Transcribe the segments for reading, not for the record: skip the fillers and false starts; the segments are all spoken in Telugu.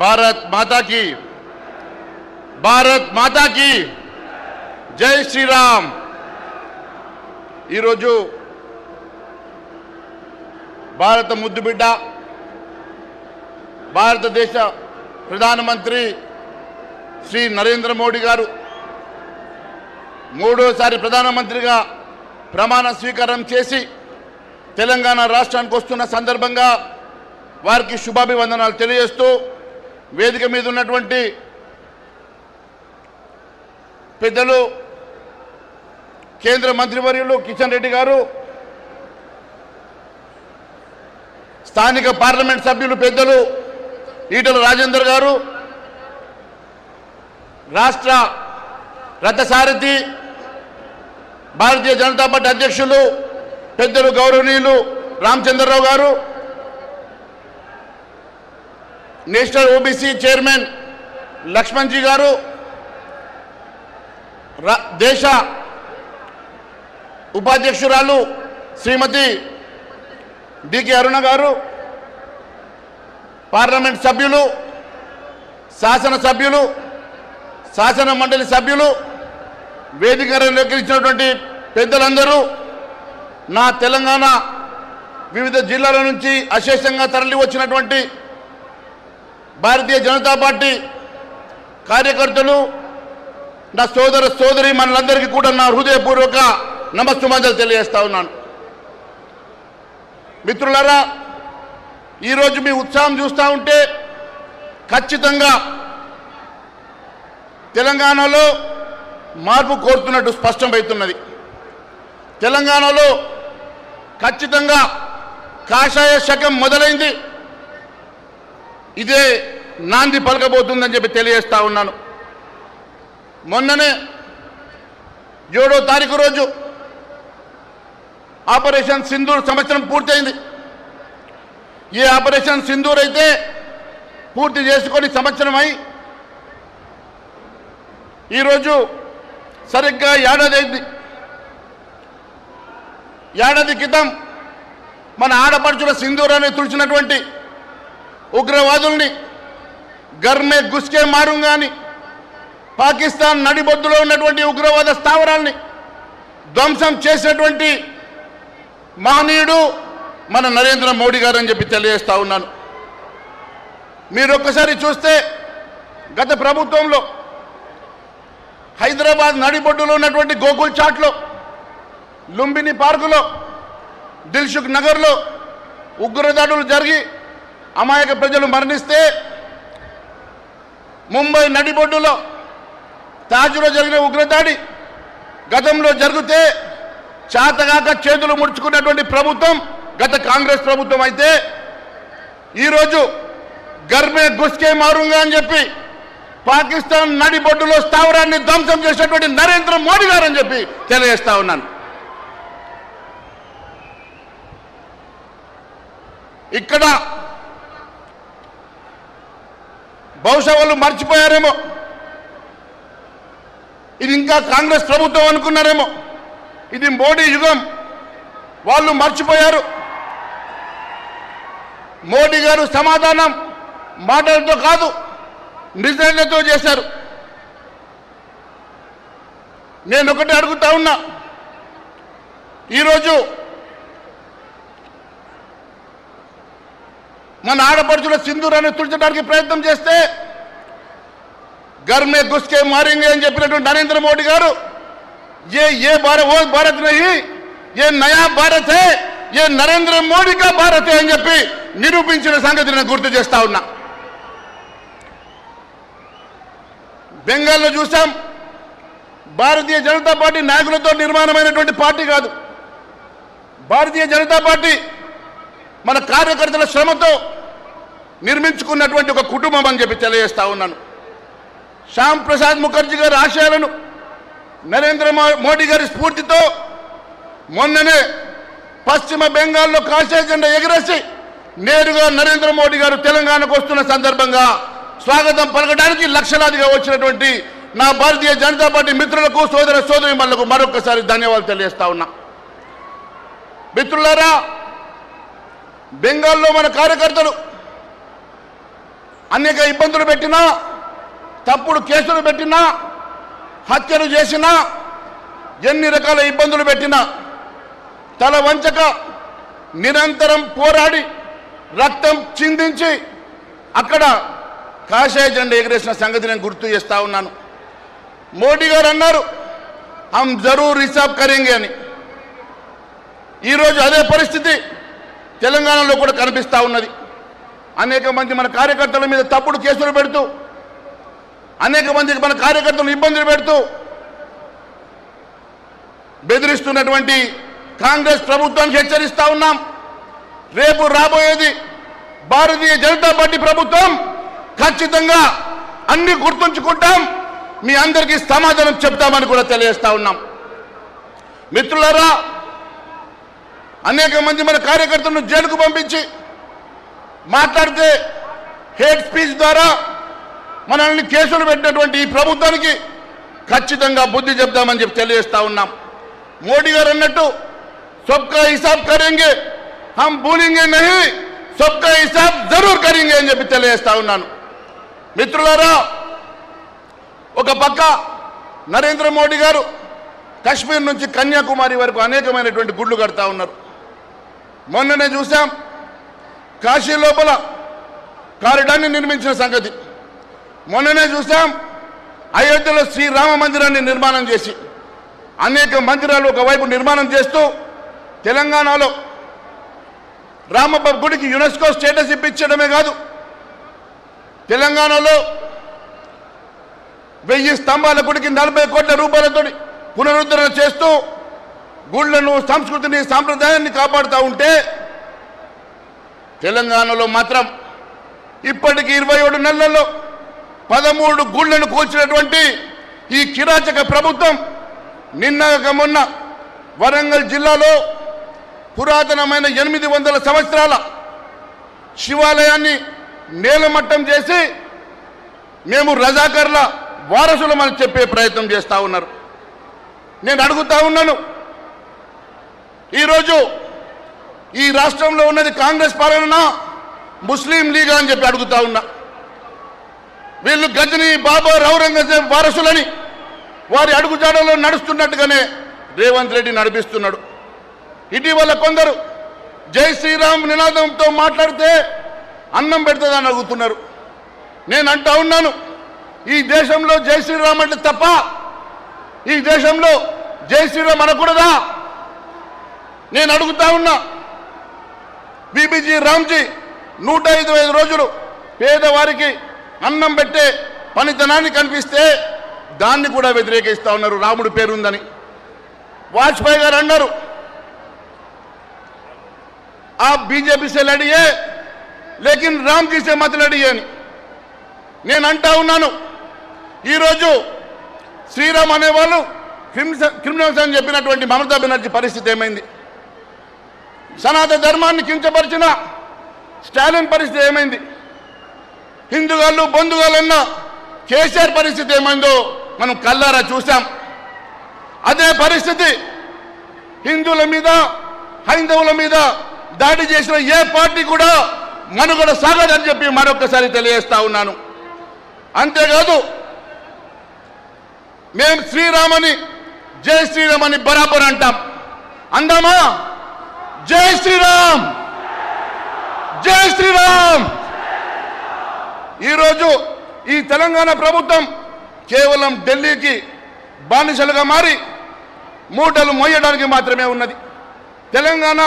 భారత్ మాతాకి జై శ్రీరామ్. ఈరోజు భారత ముద్దుబిడ్డ భారతదేశ ప్రధానమంత్రి శ్రీ నరేంద్ర మోడీ గారు మూడోసారి ప్రధానమంత్రిగా ప్రమాణ స్వీకారం చేసి తెలంగాణ రాష్ట్రానికి వస్తున్న సందర్భంగా వారికి శుభాభివందనాలు తెలియజేస్తూ వేదిక మీద ఉన్నటువంటి పెద్దలు కేంద్ర మంత్రివర్యులు కిషన్ రెడ్డి గారు, స్థానిక పార్లమెంట్ సభ్యులు పెద్దలు ఈటల రాజేందర్ గారు, రాష్ట్ర రథసారథి భారతీయ జనతా పార్టీ అధ్యక్షులు పెద్దలు గౌరవనీయులు రామచంద్రరావు గారు, నేషనల్ ఓబీసీ చైర్మన్ లక్ష్మణ్జీ గారు, దేశ ఉపాధ్యక్షురాలు శ్రీమతి డికే అరుణ గారు, పార్లమెంట్ సభ్యులు, శాసనసభ్యులు, శాసన మండలి సభ్యులు, వేదికలోకి ఇచ్చినటువంటి పెద్దలందరూ, నా తెలంగాణ వివిధ జిల్లాల నుంచి అశేషంగా తరలి వచ్చినటువంటి భారతీయ జనతా పార్టీ కార్యకర్తలు, నా సోదర సోదరి మనందరికీ కూడా నా హృదయపూర్వక నమస్సుమాంజలు తెలియజేస్తా ఉన్నాను. మిత్రులారా, ఈరోజు మీ ఉత్సాహం చూస్తూ ఉంటే ఖచ్చితంగా తెలంగాణలో మార్పు కోరుతున్నట్టు స్పష్టమవుతున్నది. తెలంగాణలో ఖచ్చితంగా కాషాయ శకం మొదలైంది. ఇదే నాంది పలకబోతుందని చెప్పి తెలియజేస్తా ఉన్నాను. మొన్ననే 7వ తారీఖు రోజు ఆపరేషన్ సింధూర్ సంవత్సరం పూర్తయింది. ఏ ఆపరేషన్ సింధూర్ అయితే పూర్తి చేసుకొని సంవత్సరమై ఈరోజు సరిగ్గా ఏడాది అయింది. ఏడాది క్రితం మన ఆడపడుచుల సింధూరాన్ని తుడిచినటువంటి ఉగ్రవాదుల్ని గర్మే గుస్కే మారుంగాని పాకిస్తాన్ నడిబొడ్డులో ఉన్నటువంటి ఉగ్రవాద స్థావరాల్ని ధ్వంసం చేసినటువంటి మహనీయుడు మన నరేంద్ర మోడీ గారు అని చెప్పి తెలియజేస్తా ఉన్నాను. మీరు ఒక్కసారి చూస్తే గత ప్రభుత్వంలో హైదరాబాద్ నడిబొడ్డులో ఉన్నటువంటి గోకుల్ చాట్లో, లుంబిని పార్కులో, దిల్సుఖ్ నగర్లో ఉగ్రదాడులు జరిగి అమాయక ప్రజలు మరణిస్తే, ముంబై నడిబొడ్డులో తాజ్లో జరిగిన ఉగ్రదాడి గతంలో జరిగితే చాతగాక చేతులు ముడుచుకున్నటువంటి ప్రభుత్వం గత కాంగ్రెస్ ప్రభుత్వం అయితే, ఈరోజు గర్మే గుస్కే మారుంగా అని చెప్పి పాకిస్తాన్ నడిబొడ్డులో స్థావరాన్ని ధ్వంసం చేసినటువంటి నరేంద్ర మోడీ గారు అని చెప్పి తెలియజేస్తా ఉన్నాను. ఇక్కడ బహుశా వాళ్ళు మర్చిపోయారేమో, ఇది ఇంకా కాంగ్రెస్ ప్రభుత్వం అనుకున్నారేమో, ఇది మోడీ యుగం. వాళ్ళు మర్చిపోయారు. మోడీ గారు సమాధానం మాటలతో కాదు, నిజాలతో చేశారు. నేను ఒకటి అడుగుతా ఉన్నా, ఈరోజు మన ఆడపడుచుల సింధూరాన్ని తుడిచడానికి ప్రయత్నం చేస్తే घर में घुस के मारेंगे అని చెప్పినటువంటి నరేంద్ర మోడీ గారు ये भारत नहीं, ये नया भारत है, ये नरेंद्र मोदी का भारत है అని చెప్పి నిరూపించిన సంగతిని నేను గుర్తు చేస్తా ఉన్నా. బెంగాల్లో చూసాం, భారతీయ జనతా పార్టీ నాయకులతో నిర్మాణమైనటువంటి పార్టీ కాదు. భారతీయ జనతా పార్టీ మన కార్యకర్తల శ్రమతో నిర్మించుకున్నటువంటి ఒక కుటుంబం అని చెప్పి తెలియజేస్తా ఉన్నాను. శ్యామ్ ప్రసాద్ ముఖర్జీ గారి ఆశయాలను నరేంద్ర మోడీ గారి స్ఫూర్తితో మొన్ననే పశ్చిమ బెంగాల్లో కాషాయ జెండా ఎగరేసి నేరుగా నరేంద్ర మోడీ గారు తెలంగాణకు వస్తున్న సందర్భంగా స్వాగతం పలకడానికి లక్షలాదిగా వచ్చినటువంటి నా భారతీయ జనతా పార్టీ మిత్రులకు, సోదర సోదరీమణులకు మరొకసారి ధన్యవాదాలు తెలియజేస్తా ఉన్నా. మిత్రులారా, బెంగాల్లో మన కార్యకర్తలు అనేక ఇబ్బందులు పెట్టినా, తప్పుడు కేసులు పెట్టినా, హత్యలు చేసినా, ఎన్ని రకాల ఇబ్బందులు పెట్టినా తల వంచక నిరంతరం పోరాడి రక్తం చిందించి అక్కడ కాషాయ జెండా ఎగరేసిన సంగతి నేను గుర్తు చేస్తా ఉన్నాను. మోడీ గారు అన్నారు హమ్ జరూర్ హిసాబ్ కరేంగే అని. ఈరోజు అదే పరిస్థితి తెలంగాణలో కూడా కనిపిస్తూ ఉన్నది. అనేక మంది మన కార్యకర్తల మీద తప్పుడు కేసులు పెడుతూ, అనేక మందికి మన కార్యకర్తలు ఇబ్బందులు పెడుతూ బెదిరిస్తున్నటువంటి కాంగ్రెస్ ప్రభుత్వానికి హెచ్చరిస్తా ఉన్నాం. రేపు రాబోయేది భారతీయ జనతా పార్టీ ప్రభుత్వం. ఖచ్చితంగా అన్ని గుర్తుంచుకుంటాం, మీ అందరికీ సమాధానం చెప్తామని కూడా తెలియజేస్తా ఉన్నాం. మిత్రులారా, అనేక మంది మన కార్యకర్తలను జైలుకు పంపించి మాట్లాడితే హేట్ స్పీచ్ ద్వారా మనల్ని కేసులు పెట్టినటువంటి ఈ ప్రభుత్వానికి ఖచ్చితంగా బుద్ధి చెప్తామని చెప్పి తెలియజేస్తా ఉన్నాం. మోడీ గారు అన్నట్టు సబ్కా హిసాబ్ కరేంగే, హమ్ భూలేంగే నహీ, సబ్కా హిసాబ్ జరూర్ కరేంగే అని చెప్పి తెలియజేస్తా ఉన్నాను. మిత్రులారా, ఒక పక్క నరేంద్ర మోడీ గారు కశ్మీర్ నుంచి కన్యాకుమారి వరకు అనేకమైనటువంటి గుళ్ళు కడతా ఉన్నారు. మొన్ననే చూసాం కాశీ లోపల కారిడార్ని నిర్మించిన సంగతి. మొన్ననే చూసాం అయోధ్యలో శ్రీరామ మందిరాన్ని నిర్మాణం చేసి, అనేక మందిరాలు ఒకవైపు నిర్మాణం చేస్తూ తెలంగాణలో రామప్ప గుడికి యునెస్కో స్టేటస్ ఇప్పించడమే కాదు, తెలంగాణలో 1000 స్తంభాల గుడికి 40 కోట్ల రూపాయలతో పునరుద్ధరణ చేస్తూ గుళ్లను, సంస్కృతిని, సాంప్రదాయాన్ని కాపాడుతూ ఉంటే, తెలంగాణలో మాత్రం ఇప్పటికి 27 నెలల్లో 13 గుళ్లను కూల్చినటువంటి ఈ కిరాచక ప్రభుత్వం నిన్నక మొన్న వరంగల్ జిల్లాలో పురాతనమైన 800 సంవత్సరాల శివాలయాన్ని నేలమట్టం చేసి మేము రజాకర్ల వారసులమని చెప్పే ప్రయత్నం చేస్తూ ఉన్నారు. నేను అడుగుతా ఉన్నాను, ఈరోజు ఈ రాష్ట్రంలో ఉన్నది కాంగ్రెస్ పాలన, ముస్లిం లీగ్ అని చెప్పి అడుగుతా ఉన్నా. వీళ్ళు గజనీ, బాబర్, ఔరంగజేబ్ వారసులని వారి అడుగుజాడలో నడుస్తున్నట్టుగానే రేవంత్ రెడ్డి నడిపిస్తున్నాడు. ఇటీవల కొందరు జై శ్రీరామ్ నినాదంతో మాట్లాడితే అన్నం పెడుతుందని అడుగుతున్నారు. నేను అంటా ఉన్నాను, ఈ దేశంలో జై శ్రీరామ్ అంటే తప్ప, ఈ దేశంలో జై శ్రీరామ్ అనకూడదా? నేను అడుగుతా ఉన్నా. బీబీజీ రామ్జీ 105 రోజులు పేదవారికి అన్నం పెట్టే పనితనాన్ని కనిపిస్తే దాన్ని కూడా వ్యతిరేకిస్తూ ఉన్నారు, రాముడి పేరుందని. వాజ్పేయి గారు అన్నారు, ఆ బీజేపీ से लड़िए लेकिन राम जी से मत लड़िए అని. నేను అంటా ఉన్నాను, ఈరోజు శ్రీరామ్ అనేవాళ్ళు క్రిమినల్స్ అని చెప్పినటువంటి మమతా బెనర్జీ పరిస్థితి ఏమైంది? సనాతన ధర్మాన్ని కించపరిచిన స్టాలిన్ పరిస్థితి ఏమైంది? హిందుగాళ్ళు బంధుగాళ్ళన్న కేసీఆర్ పరిస్థితి ఏమైందో మనం కల్లారా చూసాం. అదే పరిస్థితి హిందువుల మీద, హైందవుల మీద దాడి చేసిన ఏ పార్టీ కూడా మనుగడ సాగదని చెప్పి మరొకసారి తెలియజేస్తా ఉన్నాను. అంతేకాదు, మేము శ్రీరామని, జై శ్రీరామ్ అని బరాబర్ అంటాం. అందామా? జై శ్రీరామ్, జై శ్రీరామ్. ఈరోజు ఈ తెలంగాణ ప్రభుత్వం కేవలం ఢిల్లీకి బానిసలుగా మారి మూటలు మోయడానికి మాత్రమే ఉన్నది. తెలంగాణ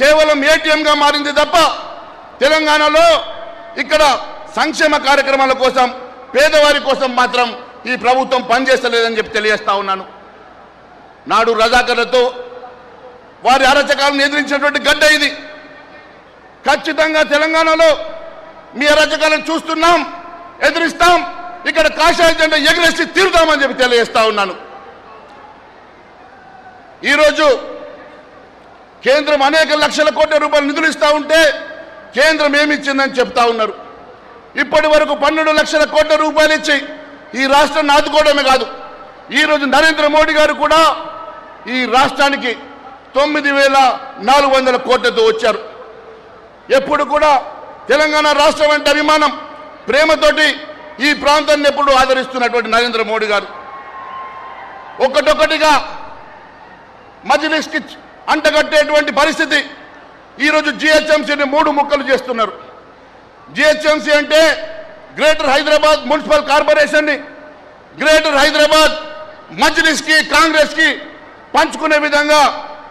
కేవలం ఏటీఎంగా మారింది తప్ప తెలంగాణలో ఇక్కడ సంక్షేమ కార్యక్రమాల కోసం, పేదవారి కోసం మాత్రం ఈ ప్రభుత్వం పనిచేస్తలేదని చెప్పి తెలియజేస్తా ఉన్నాను. నాడు రజాకర్లతో వారి అరాచకాలను ఎదిరించినటువంటి గడ్డ ఇది. ఖచ్చితంగా తెలంగాణలో మీ అరాచకాలను చూస్తున్నాం, ఎదిరిస్తాం, ఇక్కడ కాషాయ జెండా ఎగరేసి తీరుతామని చెప్పి తెలియజేస్తా ఉన్నాను. ఈరోజు కేంద్రం అనేక లక్షల కోట్ల రూపాయలు నిధులు ఇస్తూ ఉంటే కేంద్రం ఏమిచ్చిందని చెప్తా ఉన్నారు. ఇప్పటి వరకు 12 లక్షల కోట్ల రూపాయలు ఇచ్చి ఈ రాష్ట్రాన్ని ఆదుకోవడమే కాదు, ఈరోజు నరేంద్ర మోడీ గారు కూడా ఈ రాష్ట్రానికి 9,400 కోట్లతో వచ్చారు. ఎప్పుడు కూడా తెలంగాణ రాష్ట్రం అంటే అభిమానం, ప్రేమతోటి ఈ ప్రాంతాన్ని ఎప్పుడు ఆదరిస్తున్నటువంటి నరేంద్ర మోడీ గారు ఒక్కటొక్కటిగా మజ్లిస్కి అంటగట్టేటువంటి పరిస్థితి ఈరోజు జిహెచ్ఎంసీని 3 ముక్కలు చేస్తున్నారు. జిహెచ్ఎంసీ అంటే గ్రేటర్ హైదరాబాద్ మున్సిపల్ కార్పొరేషన్ని గ్రేటర్ హైదరాబాద్ మజ్లిస్కి కాంగ్రెస్కి పంచుకునే విధంగా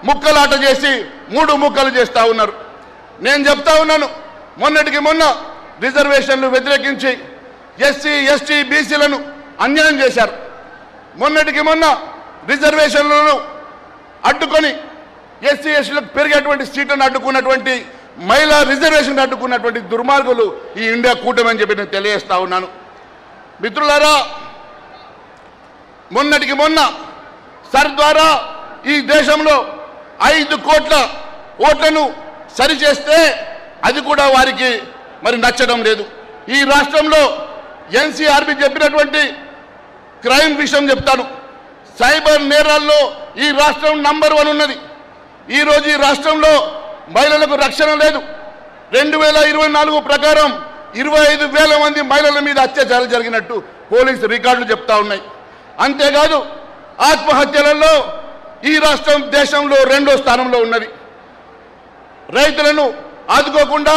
ముక్కలాట చేసి 3 ముక్కలు చేస్తూ ఉన్నారు. నేను చెప్తా ఉన్నాను, మొన్నటికి మొన్న రిజర్వేషన్లు వ్యతిరేకించి ఎస్సీ ఎస్టీ బీసీలను అన్యాయం చేశారు. మొన్నటికి మొన్న రిజర్వేషన్లను అడ్డుకొని ఎస్సీ ఎస్టీలకు పెరిగేటువంటి సీట్లను అడ్డుకున్నటువంటి మహిళా రిజర్వేషన్ అడ్డుకున్నటువంటి దుర్మార్గులు ఈ ఇండియా కూటమి అని చెప్పి నేను తెలియజేస్తా ఉన్నాను. మిత్రులారా, మొన్నటికి మొన్న సర్ ద్వారా ఈ దేశంలో 5 కోట్ల ఓట్లను సరిచేస్తే అది కూడా వారికి మరి నచ్చడం లేదు. ఈ రాష్ట్రంలో ఎన్సీఆర్బీ చెప్పినటువంటి క్రైమ్ విషయం చెప్తాను. సైబర్ నేరాల్లో ఈ రాష్ట్రం నంబర్ 1 ఉన్నది. ఈరోజు ఈ రాష్ట్రంలో మహిళలకు రక్షణ లేదు. 2024 ప్రకారం 25,000 మంది మహిళల మీద అత్యాచారాలు జరిగినట్టు పోలీసు రికార్డులు చెప్తా ఉన్నాయి. అంతేకాదు ఆత్మహత్యలలో ఈ రాష్ట్రం దేశంలో 2వ స్థానంలో ఉన్నది. రైతులను ఆదుకోకుండా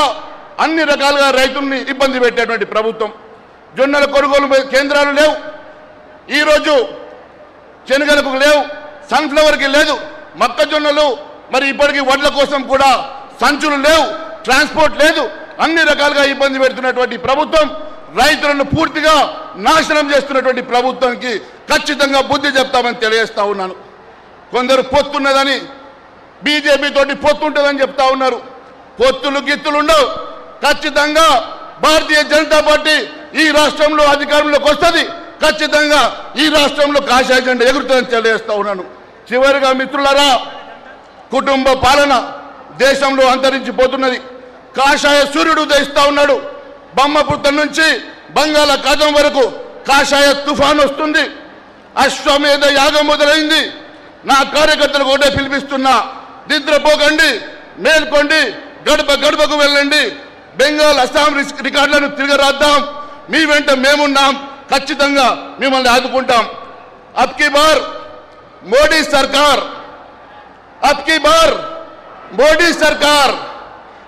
అన్ని రకాలుగా రైతుల్ని ఇబ్బంది పెట్టేటువంటి ప్రభుత్వం. జొన్నల కొనుగోలు కేంద్రాలు లేవు, ఈరోజు శనగలకు లేవు, సన్ఫ్లవర్కి లేదు, మొక్కజొన్నలు మరి ఇప్పటికీ వడ్ల కోసం కూడా సంచులు లేవు, ట్రాన్స్పోర్ట్ లేదు, అన్ని రకాలుగా ఇబ్బంది పెడుతున్నటువంటి ప్రభుత్వం, రైతులను పూర్తిగా నాశనం చేస్తున్నటువంటి ప్రభుత్వానికి ఖచ్చితంగా బుద్ధి చెప్తామని తెలియజేస్తా ఉన్నాను. కొందరు పొత్తున్నదని బీజేపీ తోటి పొత్తుంటుందని చెప్తా ఉన్నారు. పొత్తులు గిత్తులు ఉండవు. ఖచ్చితంగా భారతీయ జనతా పార్టీ ఈ రాష్ట్రంలో అధికారంలోకి వస్తుంది. ఖచ్చితంగా ఈ రాష్ట్రంలో కాషాయ జెండా ఎగురుతుందని తెలియజేస్తా ఉన్నాను. చివరిగా మిత్రులారా, కుటుంబ పాలన దేశంలో అంతరించిపోతున్నది. కాషాయ సూర్యుడు ఉదయిస్తా ఉన్నాడు. బ్రహ్మపుత్రం నుంచి బంగాళాఖాతం వరకు కాషాయ తుఫాన్ వస్తుంది. అశ్వమేధ యాగం మొదలైంది. నా కార్యకర్తలకు ఒకటే పిలిపిస్తున్నా, నిద్రపోకండి, మేల్కోండి, గడప గడపకు వెళ్ళండి, బెంగాల్ అస్సాం రికార్డులను తిరగరాద్దాం. మీ వెంట మేమున్నాం, ఖచ్చితంగా మిమ్మల్ని ఆదుకుంటాం. అబ్కి బార్ మోడీ సర్కార్, అబ్కి బార్ మోడీ సర్కార్,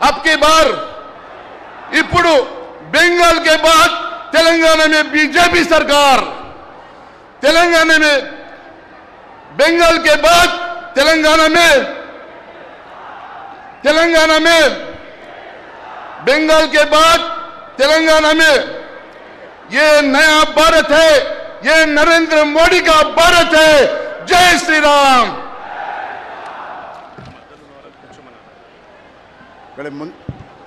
అబ్కి బార్. ఇప్పుడు बंगाल के बाद तेलंगाना में बीजेपी सरकार, तेलंगाना में बंगाल के बाद तेलंगाना में बंगाल के बाद तेलंगाना में ये नया भारत है, ये नरेंद्र मोदी का भारत है. जय श्री राम.